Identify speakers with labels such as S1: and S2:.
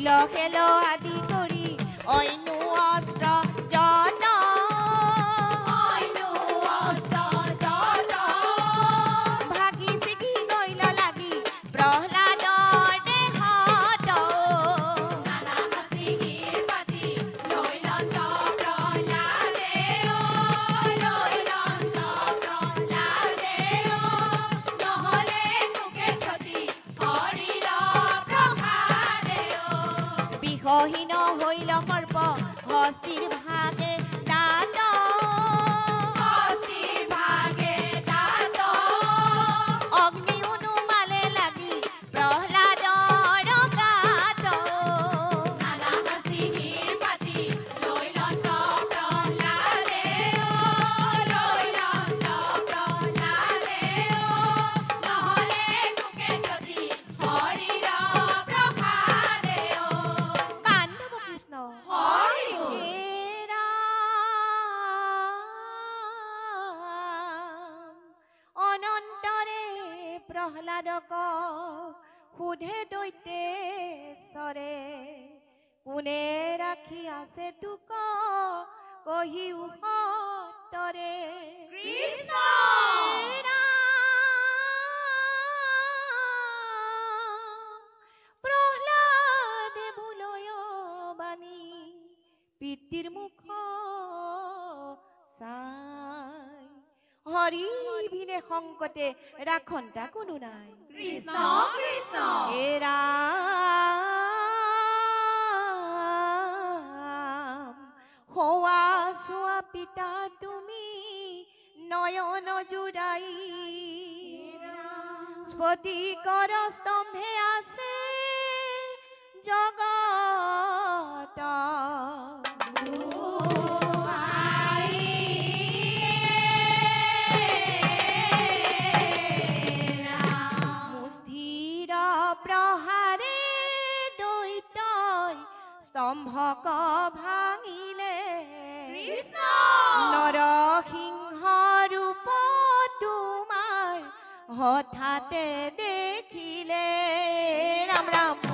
S1: খেল আদি কৰি অইনু অস্ত্ৰ যত ভাগি ছিগি গৈল লাগি প্ৰহ্লাদৰ দেহত বিহীন হৈল সৰ্প হস্তিৰ ভাগে দাঁত অগ্নি অনুমালে লাগি প্ৰহ্লাদৰ গাত পাণ্ডৱ কৃষ্ণ হে ৰাম অনন্তৰে প্ৰহ্লাদক সোধে দৈত্যেশ্বৰে কোনে ৰাখি আছে তোক কহি উত্তৰে
S2: কৃষ্ণ
S1: হে ৰাম প্ৰহ্লাদে বোলয় বাণী পিতৃৰ মুখ চাই হৰি বিনে সংকটে ৰাখন্তা কোনো নাই
S2: কৃষ্ণ কৃষ্ণ
S1: হে ৰাম হোৱা চোৱা পিতা তুমি নয়ন জুৰাই স্ফটিকৰ স্তম্ভে আছে জগত মুষ্টিৰ প্ৰহাৰে দৈত্যই স্তম্ভক ভাঙিলে
S2: কৃষ্ণ
S1: নৰসিংহ ৰূপ তোমাৰ হঠাতে দেখিলে ৰাম ৰাম